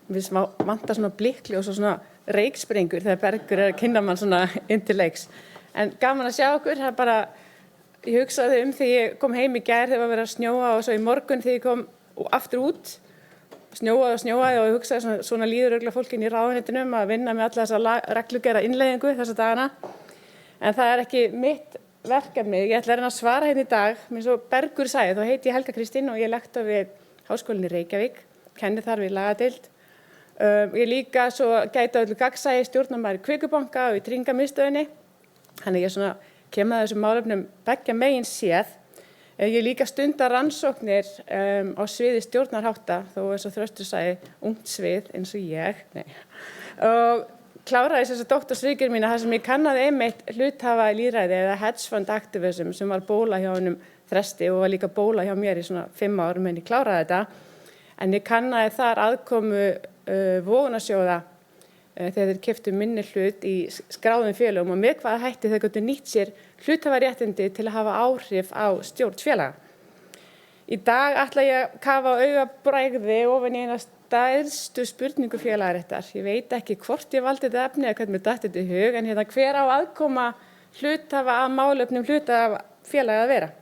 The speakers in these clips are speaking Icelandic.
Við vantar svona blikli og svona reyksprengur þegar Bergur að kynna mann svona inn til leiks. En gaman að sjá okkur, það bara, ég hugsaði þegar ég kom heim í gær þegar var verið að snjóa og svo í morgun þegar ég kom aftur út, snjóaði og ég hugsaði svona líður örugglega fólkin í ráðuneytinu að vinna með alla þessa reglugerða innleiðingu þessa dagana. En það ekki mitt verkefni, ég ætla að reyna að svara hérna í dag, eins og Bergur sagði, þá heiti ég Helga Kristín og ég lektor við Háskólann í Reykjavík, kenni þar við lagadeild. Ég líka svo gæti öllu gagnsæi stjórnarmaður í Kvikubanka og í Tryggingamiðstöðinni. Þannig ég svona kem að þessum málefnum beggja megin séð. Ég líka stunda rannsóknir á sviði stjórnarhátta, þó eins og Þröstur sagði, ungt svið eins og ég. Nei. Og kláraði þessa doktorsritgerð mína þar sem ég kannaði einmitt hluthafa lýðræði eða hedge fund activism sem var bóla hjá honum Þresti og var líka bóla hjá mér í svona 5 árum en ég kláraði þetta. En ég kannaði þar aðkomu vogunarsjóða þegar þeir keyptu minni hlut í skráðum félögum og með hvaða hætti þeir gátu nýtt sér hluthafaréttindi til að hafa áhrif á stjórn félaga. Í dag ætla ég að kafa augabragði ofan í eina stærstu spurningu félagaréttar. Ég veit ekki hvort ég valdi þetta efni eða hvernig mér datt þetta í hug, en hver á aðkoma hluthafa að málefnum hlutafélaga að vera?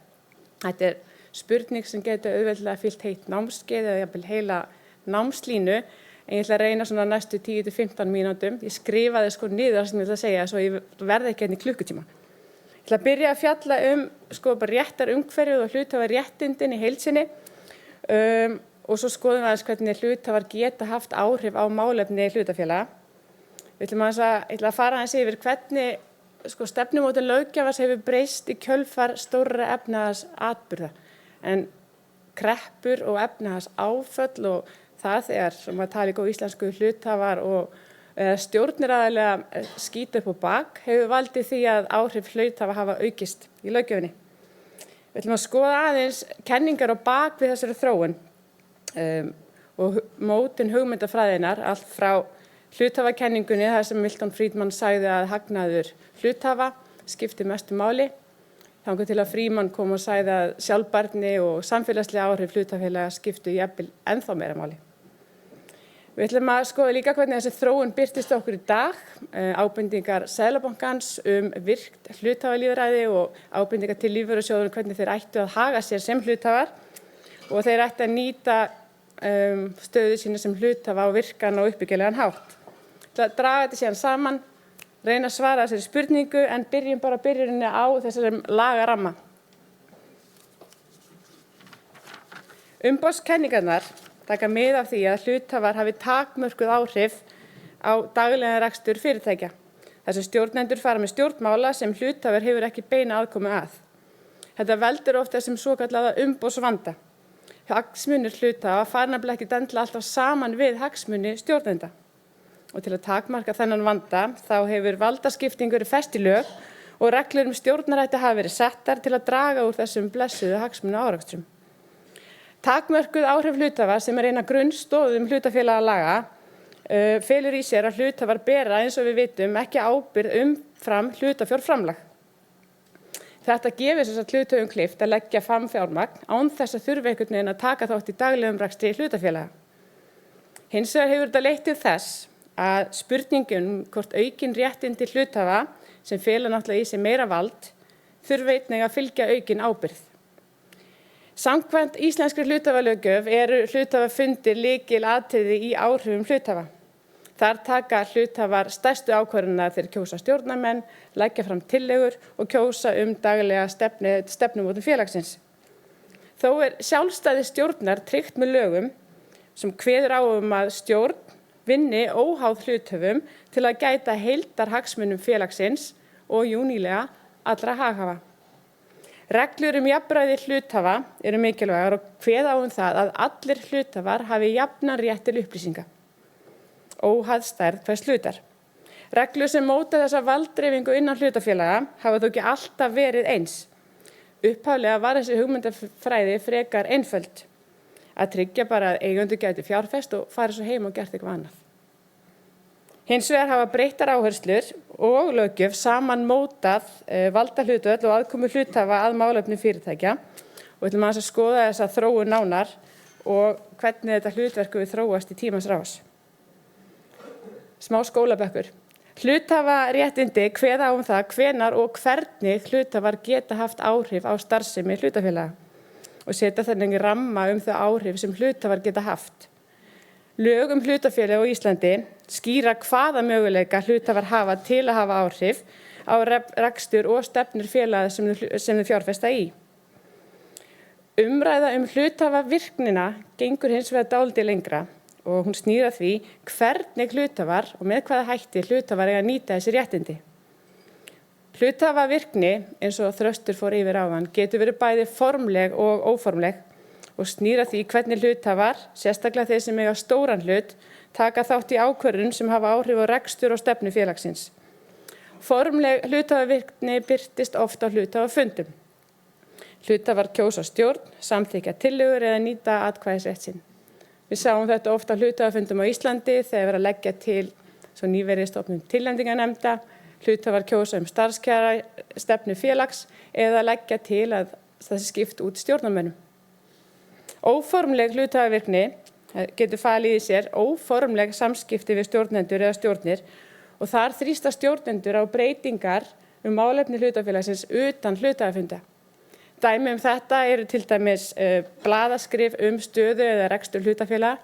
Þetta spurning sem getur auðveldlega fyllt heitt námskeið eða jafnvel heila námslínu, en ég ætla að reyna svona næstu 10-15 mínútum. Ég skrifaði niður það sem ég ætla að segja, svo ég verði ekki hérna í klukkutíma. Ég ætla að byrja að fjalla bara réttar umhverfið og hluthafaréttindin í heild sinni, og svo skoðum við aðeins hvernig hluthafar geta haft áhrif á málefni hlutafélaga. Ég ætla að fara aðeins yfir hvernig stefnumótun löggjafans hefur breyst í kjölfar stórra efnahagsatburða. En kreppur og efnahagsáföll og það þegar sem að tala í íslensku hlutafar og stjórnaraðilega skýta upp á bak hefur valdið því að áhrif hluthafa hafa aukist í löggjöfinni. Við ætlum að skoða aðeins kenningar á bak við þessari þróun og mótun hugmyndafræðinnar, allt frá hluthafakenningunni, þar sem Milton Friedman sagði að hagnaður hluthafa skipti mestu máli, þangað til að Friedman kom og sagði að sjálfbærni og samfélagslega áhrif hlutafélaga skiptu jafnvel ennþá meira máli. Við ætlum að skoða líka hvernig þessi þróun birtist okkur í dag, ábendingar Seðlabankans virkt hluthafalýðræði og ábendingar til lífeyrissjóða hvernig þeir ættu að haga sér sem hluthafar og þeir ættu að nýta stöðu sína sem hluthafa á virkan og uppbyggilegan hátt. Það að draga þetta síðan saman, reyna að svara þessari spurningu en byrjum bara byrjuninni á þessari lagaramma. Umboðskenningarnar taka mið af því að hluthafar hafi takmörkuð áhrif á daglegan rekstur fyrirtækja. Þessi stjórnendur fara með stjórnmála sem hluthafar hefur ekki beina aðkomu að. Þetta veldur oft þessum svokallaða umboðsvanda. Hagsmunir hluthafa fara nefnilega ekki endilega alltaf saman við hagsmuni stjórnenda. Og til að takmarka þennan vanda þá hefur valdaskipting verið fest í lög og reglur stjórnarætti hafa verið settar til að draga úr þessum blessuðu hagsmunaárekstrum. Takmörkuð áhrif hluthafa sem er eina grunnstoðum hlutafélagalaga felur í sér að hluthafar bera, eins og við vitum, ekki ábyrgð umfram hlutafjárframlag. Þetta gefur þess að hluthöfum kleift að leggja fram fjármagn án þess að þurfa einhvern veginn að taka þátt í daglegum rekstri hlutafélaga. Hins vegar hefur þetta leitt til þess að spurningin hvort aukin réttindi hluthafa sem fela náttúrulega í sig meira vald þurfa einnig að fylgja aukin ábyrgð. Samkvæmt íslenskri hluthafalöggjöf eru hluthafafundir lykilatriði í áhrifum hluthafa. Þar taka hluthafar stærstu ákvörðunina þeir kjósa stjórnarmenn, leggja fram tillögur og kjósa daglega stefnumótun félagsins. Þó er sjálfstæði stjórnar tryggt með lögum sem kveður á að stjórn vinni óháð hluthöfum til að gæta heildarhagsmunum félagsins og nýlega allra haghafa. Reglur jafnræði hluthafa eru mikilvægar og kveða á það að allir hluthafar hafi jafnan rétt til upplýsinga, óháð stærð hvers hlutar. Reglur sem móta þessa valddreifingu innan hlutafélaga hafa þó ekki alltaf verið eins. Upphaflega var þessi hugmyndafræði frekar einföld, að tryggja bara að eigendur gætu fjárfest og fara svo heim og gert eitthvað annað. Hins vegar hafa breyttar áherslur og löggjöf saman mótað valdahlutföll og aðkomu hluthafa að málefnum fyrirtækja og ætlum að skoða þessa þróun nánar og hvernig þetta hlutverk við þróast í tímans rás. smá skólabekkur. Hluthafaréttindi kveða á það hvenær og hvernig hluthafar geta haft áhrif á starfsemi hlutafélaga og setja þannig ramma þau áhrif sem hluthafar geta haft. Lög hlutafélag á Íslandi skýra hvaða möguleika hluthafar hafa til að hafa áhrif á rekstur og stefnur félaga sem þau fjárfesta í. Umræða hluthafavirknina gengur hins vegar dálítið lengra og hún snýr að því hvernig hluthafar og með hvaða hætti hluthafar eiga að nýta þessi réttindi. Hluthafavirkni, eins og Þröstur fór yfir áðan, getur verið bæði formleg og óformleg og snýr að því hvernig hluthafar, sérstaklega þeir sem eiga stóran hlut, taka þátt í ákvörðun sem hafa áhrif á rekstur og stefnu félagsins. Formleg hluthafavirkni birtist oft á hluthafafundum. Hluthafar kjósa stjórn, samþykkja tillögur eða nýta atkvæðisrétt sinn. Við sáum þetta oft á hluthafafundum á Íslandi þegar verið að leggja til svo nýverið stofnun tilnefningarnefnda, hluthafar kjósa starfskjara stefnu félags eða leggja til að það sé skipt út stjórnarmönnum. Óformleg hluthafavirkni getur falið í sér óformleg samskipti við stjórnendur eða stjórnir og þar þrýsta stjórnendur á breytingar málefni hlutafélagsins utan hluthafafunda. Dæmi þetta eru til dæmis blaðaskrif stöðu eða rekstur hlutafélaga.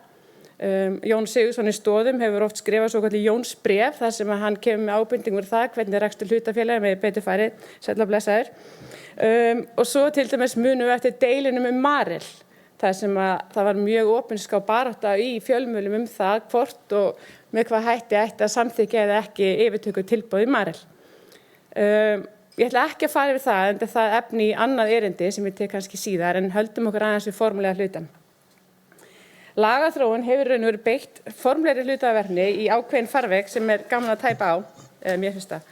Jón Sigurðsson í Stoðum hefur oft skrifað svokallað Jónsbréf þar sem hann kemur með ábendingur það hvernig rekstur hlutafélaga með betur farið, sæll og blessaður. Og svo til dæmis munum við eftir deilunum Marel, þar sem það var mjög opinská barátta í fjölmiðlum það hvort og með hvað hætti ætti að samþykkja eða ekki yfirtöku tilboð í Marel. Ég ætla ekki að fara yfir það, en það efni í annað erindi sem ég tek kannski síðar, en höldum okkur aðeins við formulega hlutan. Lagaþróun hefur raun og verið beitt formlegri hluthafaverkni í ákveðin farveg sem gaman að tæpa á, mér finnst það.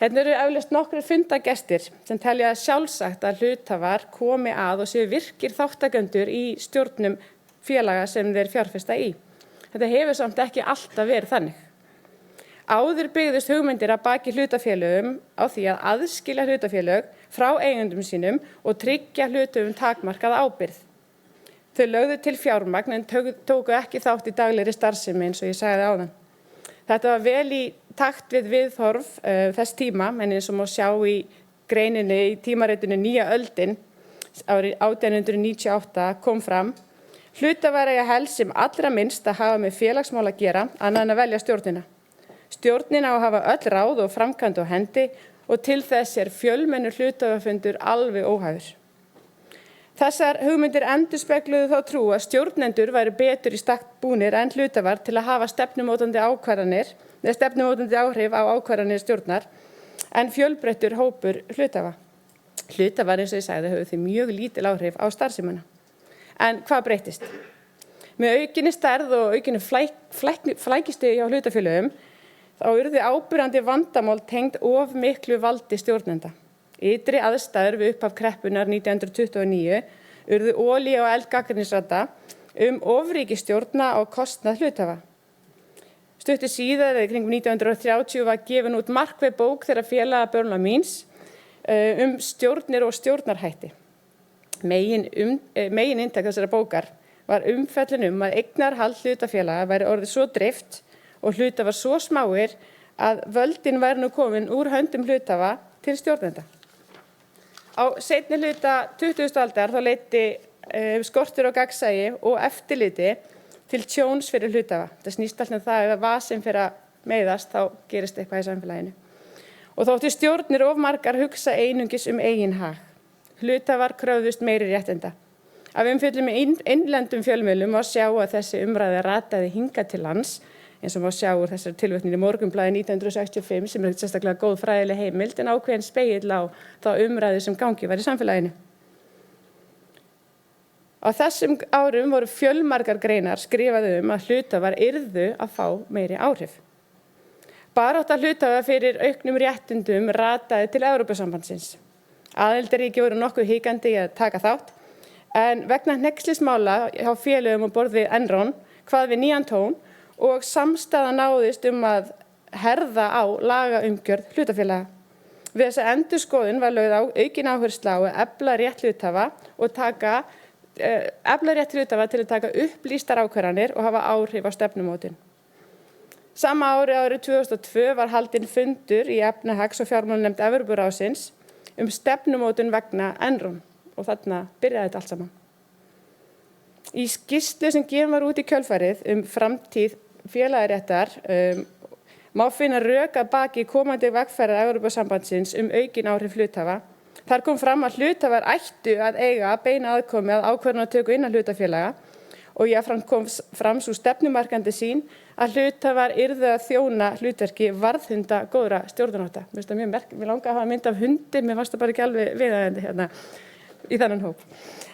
Hérna eru eflaust nokkrir fundagestir sem telja sjálfsagt að hluthafar komi að og séu virkir þátttakendur í stjórnum félaga sem þeir fjárfesta í. Þetta hefur samt ekki alltaf verið þannig. Áður byggðust hugmyndir að baki hlutafélögum á því að aðskilja hlutafélög frá eigendum sínum og tryggja hluthöfum takmarkaða ábyrgð. Þau lögðu til fjármagn en tóku ekki þátt í daglegri starfsemi eins og ég sagði áðan. Þetta var vel í takt við viðhorf þess tíma, en eins og má sjá í greininni í tímaritinu Nýja öldin árið 1898 kom fram: Hluthafar eiga helst sem allra minnst að hafa með félagsmál að gera annað en að velja stjórnina. Stjórnin á að hafa öll ráð og framkvæmd á hendi og til þess fjölmennur hluthafafundur alveg óhæfur. Þessar hugmyndir endurspegluðu þá trú að stjórnendur væru betur í stakk búnir en hlutafar til að hafa stefnumótandi áhrif á ákvarðanir stjórnar en fjölbreyttur hópur hluthafa. Hlutafar, eins og ég sagði, höfðu því mjög lítil áhrif á starfsemina. En hvað breyttist? Með aukinni stærð og aukinni flækjustigi hjá hlutafélögum þá urðu áberandi vandamál tengd of miklu valdi stjórnenda. Ytri aðstæður við upphaf kreppunnar 1929 urðu olíu- og eldgagnrýnisradda ofríki stjórna á kostnað hluthafa. Stuttu síðar, eða kringum 1930, var gefin út markveð bók þeirra félaga Börnlamíns stjórnir og stjórnarhætti. Megin inntak þessara bókar var umfjöllun að eignarhald hlutafélaga væri orðið svo dreift og hlutafar svo smáir að völdin væri nú komin úr höndum hlutafa til stjórnenda. Á seinni hluta 20. aldar þá leiddi skortur á gagnsæi og eftirliti til tjóns fyrir hlutafa. Það snýst alltaf það ef vasinn fyrir að meiðast þá gerist eitthvað í samfélaginu. Og þóttu stjórnir of margar hugsa einungis eigin hag. Hlutafar kröfðust meiri réttinda. Af umfjöllun með innlendum fjölmiðlum má sjá að þessi umræða rataði hingað til lands, eins og má sjá úr þessari tilvitnun í Morgunblaðið 1965 sem sérstaklega góð fræðileg heimild en ákveðin spegill á þá umræðu sem gangi var í samfélaginu. Á þessum árum voru fjölmargar greinar skrifaði að hlutafar yrðu að fá meiri áhrif. Barátta hluthafa fyrir auknum réttindum rataði til Evrópusambandsins. Aðildarríki voru nokkuð hikandi í að taka þátt, en vegna hneykslismála hjá félögum á borð við Enron kvað við nýjan tón og samstaða náðist að herða á lagaumgjörð hlutafélaga. Við þessa endurskoðun var lögð á aukin áhersla á að efla rétt hluthafa til að taka upplýstar ákvarðanir og hafa áhrif á stefnumótun. Sama árið 2002 var haldinn fundur í efnahags- og fjármálanefnd Evrópuráðsins stefnumótun vegna Enron og þarna byrjaði þetta allt saman. Í skýrslu sem gefin var út í kjölfarið framtíð félagaréttar má finna rök að baki komandi vegferðar Evrópusambandsins aukin áhrif hluthafa. Þar kom fram að hluthafar ættu að eiga beina aðkomu að ákvörðunartöku innan hlutafélaga og jafnframt kom fram sú stefnumarkandi sýn að hluthafar yrðu að þjóna hlutverki varðhunda góðra stjórnarhátta. Mér finnst það mjög merkilegt. Mér langaði að hafa mynd af hundi, mér fannst það bara ekki alveg viðeigandi hérna í þennan hóp.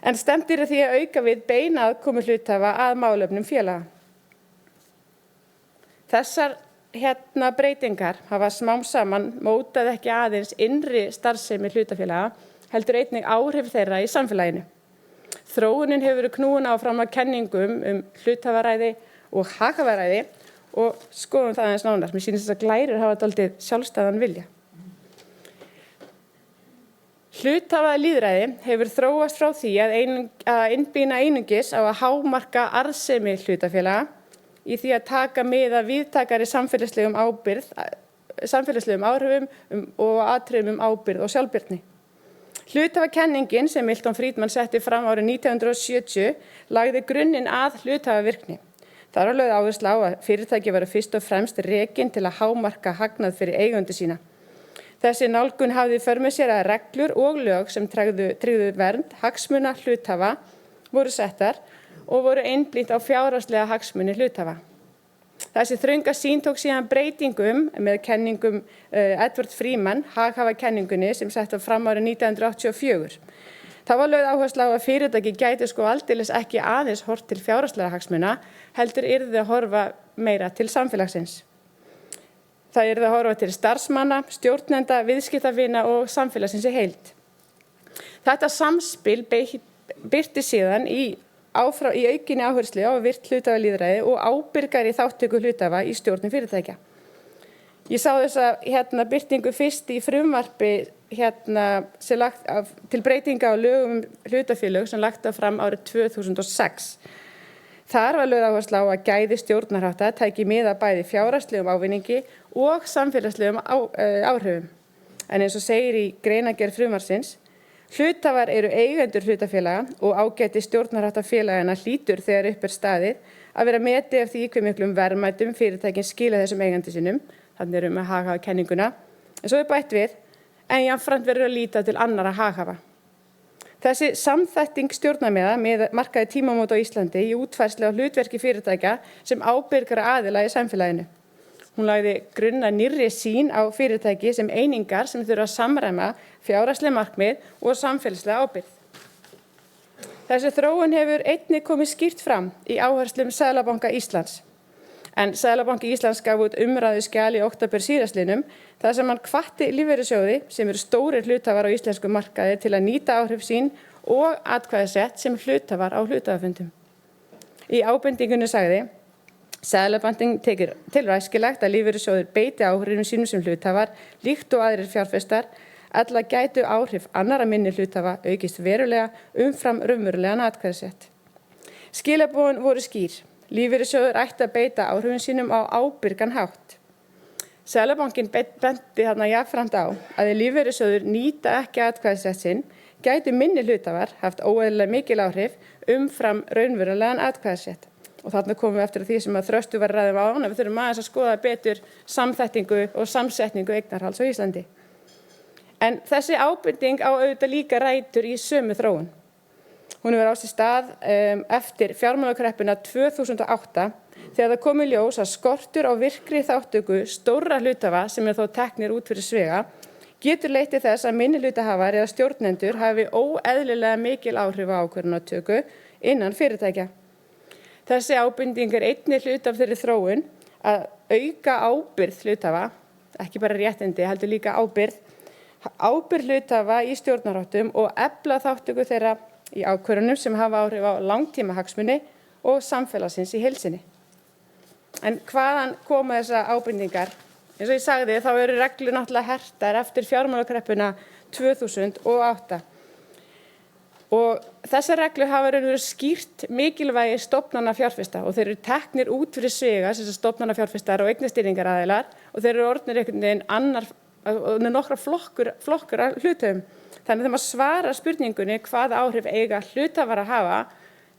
En stefnt yrði því að auka við beina aðkomu hluthafa að málefnum félaga. Þessar breytingar hafa smám saman mótað ekki aðeins innri starfsemi hlutafélaga, heldur einnig áhrif þeirra í samfélaginu. Þróunin hefur verið knúin áfram að kenningum hluthafaræði og haghafaræði og skoðum það aðeins nánar. Mér sýnist þess að glærur hafa dálítið sjálfstæðan vilja. Hluthafaðalýðræði hefur þróast frá því að innblína einungis á að hámarka arðsemi hlutafélaga í því að taka mið af víðtækari samfélagslegum áhrifum og atriðum ábyrgð og sjálfbirgni. Hluthafakenningin sem Milton Friedman setti fram árið 1970 lagði grunninn að hluthafavirkni. Þar var lögð áhersla á að fyrirtæki væru fyrst og fremst rekin til að hámarka hagnað fyrir eigendur sína. Þessi nálgun hafði í för með sér að reglur og lög sem tryggðu vernd hagsmuna hluthafa voru settar og voru einblínt á fjárhagslega hagsmuni hluthafa. Þessi þrönga sýn tók síðan breytingum með kenningum Edward Freeman, haghafakenningunni sem sett fram árið 1984. Það var lögð áhersla á að fyrirtæki gæti aldeilis ekki aðeins horft til fjárhagslega hagsmuna, heldur yrði að horfa meira til samfélagsins. Það yrði að horfa til starfsmanna, stjórnenda, viðskiptavina og samfélagsins í heild. Þetta samspil birti síðan í aukinni áherslu á virt hluthafalýðræði og ábyrgari þátttöku hluthafa í stjórnum fyrirtækja. Ég sá þessa birtingu fyrst í frumvarpi til breytinga á lögum hlutafélög sem lagt var fram árið 2006. Þar var lögð áhersla á að gæði stjórnarhátta tæki mið af bæði fjárhagslegum ávinningi og samfélagslegum áhrifum. En eins og segir í greinargerð frumvarpsins, hluthafar eru eigendur hlutafélaga og ágæti stjórnarháttafélagana hlýtur þegar upp staðið að vera metið af því hve miklum verðmætum fyrirtækin skila þessum eigandi sínum, þannig að haghafakenninguna, en svo bætt við, en jafnframt verður að líta til annarra haghafa. Þessi samþætting stjórnarmiða markaði tímamót á Íslandi í útfærslu á hlutverki fyrirtækja sem ábyrgara aðila í samfélaginu. Hún lagði grunn að nýrri sýn á fyrirtæki sem einingar sem þurfa að samræma fjárhagsleg markmið og samfélagslega ábyrgð. Þessi þróun hefur einnig komið skýrt fram í áherslum Seðlabanka Íslands. En Seðlabanki Íslands gaf út umræðuskjal í október síðastliðnum þar sem hann hvatti lífeyrissjóði sem eru stórir hluthafar á íslenskum markaði til að nýta áhrif sín og atkvæðisrétt sem hluthafar á hluthafafundum. Í ábendingunni sagði: Seðlabankinn tekir til æskilegt að lífeyrissjóðir beiti áhrifum sínum sem hluthafar líkt og aðrir fjárfestar ella gætu áhrif annarra minni hluthafa aukist verulega umfram raunverulegan atkvæðisrétt. Skilaboðin voru skýr. Lífeyrissjóður ætti að beita áhrifum sínum á ábyrgan hátt. Seðlabankinn benti jafnframt á að lífeyrissjóður nýta ekki atkvæðisrétt sinn gætu minni hlutafar haft óeðlilega mikil áhrif umfram raunverulegan atkvæðisrétt. Og þarna komum við eftir því sem að Þröstur var ræðum á, við þurfum aðeins að skoða betur samþættingu og samsetningu eignarhalds á Íslandi. En þessi ábending á auðvitað líka rætur í sömu þróun. Hún hefur á sér stað eftir fjármálakreppuna 2008 þegar það kom í ljós að skortur á virkri þátttöku stórra hluthafa sem þó teknir út fyrir sviga getur leitt til þess að minni hlutahafar eða stjórnendur hafi óeðlilega mikil áhrif á ákvörðunartöku innan fyrirtækja. Þessi ábending einnig hluti af þeirri þróun að auka ábyrgð hluthafa, ekki bara réttindi, heldur líka ábyrgð hluthafa í stjórnarháttum og efla þátttöku þeirra í ákvörðunum sem hafa áhrif á langtímahagsmuni og samfélagsins í heild sinni. En hvaðan koma þessar ábendingar? Eins og ég sagði þá eru reglur náttúrulega hertar eftir fjármálakreppuna 2008. Og þessar reglur hafa verið skýrt mikilvægi stofnana fjárfesta og þeir eru teknir út fyrir sviga, sem stofnana fjárfestar og eignastýringaraðilar og þeir eru orðnir einhvern veginn nokkra flokkur af hluthöfum. Þannig þegar maður svarar spurningunni hvað áhrif eiga hluthafar að hafa,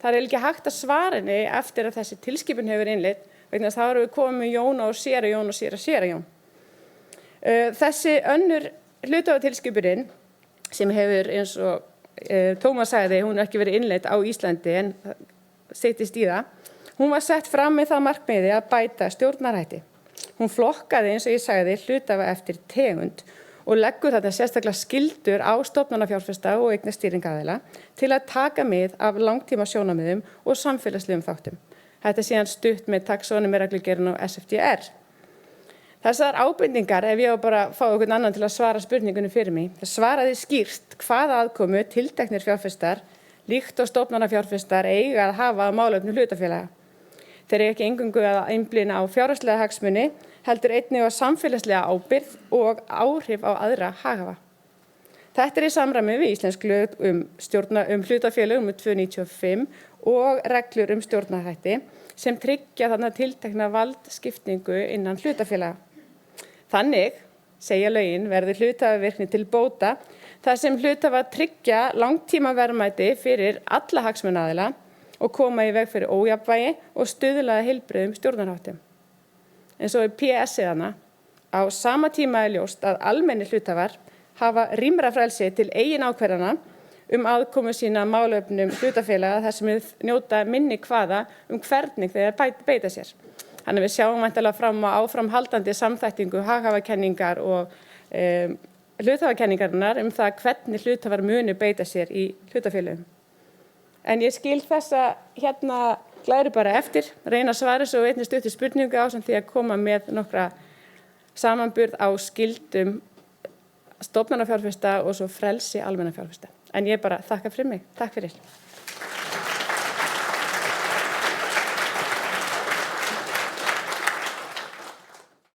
það er ekki hægt að svara henni eftir að þessi tilskipun hefur innleitt, vegna þess að þá erum við komið með Jón og séra Jón og séra Jón. Þessi önnur hluthafatilskipunin sem hefur eins og Tómas sagði, hún ekki verið innleidd á Íslandi en styttist í það. Hún var sett fram með það markmiði að bæta stjórnarhætti. Hún flokkaði eins og ég sagði hluthafa eftir tegund og leggur þetta sérstaklega skyldur á stofnanafjárfesta og eignastýringaraðila til að taka mið af langtíma sjónarmiðum og samfélagslegum þáttum. Þetta er síðan stutt með taxonomy-reglugerðin og SFDR. Þessar ábendingar, ef ég á bara að fá einhvern annan til að svara spurningunni fyrir mig, það svaraði skýrt hvaða aðkomu tilteknir fjárfestar, líkt og stofnanafjárfestar eiga að hafa á málefnum hlutafélaga. Þeir eru ekki eingöngu að einblína á fjárhagslega hagsmuni, heldur einnig á samfélagslega ábyrgð og áhrif á aðra haghafa. Þetta er í samræmi við íslensk lög um hlutafélög nr. 295 og reglur um stjórnarhætti sem tryggja þarna tiltekna valdskiptingu innan hlutafélaga. Þannig, segja lögin, verður hluthafavirkni til bóta þar sem hluthafa tryggja langtíma verðmæti fyrir alla hagsmunaaðila og koma í veg fyrir ójafnvægi og stuðla að heilbrigðum stjórnarháttum. En svo PS-ið hana, á sama tíma er ljóst að almennir hluthafar hafa rýmra frelsi til eigin ákvarðana aðkomu sína að málefnum hlutafélaga þar sem við njóta minni kvaða hvernig þeir beita sér. Þannig við sjáum væntanlega fram á áframhaldandi samþættingu haghafakenningar og hluthafakenningarinnar það hvernig hluthafar muni beita sér í hlutafélögum. En ég skil þessa glæru bara eftir, reyna að svara svo einnig stuttu spurningu ásamt því að koma með nokkra samanburð á skildum stofnanafjárfesta og svo frelsi almennafjárfesta. En ég bara þakka fyrir mig. Takk fyrir.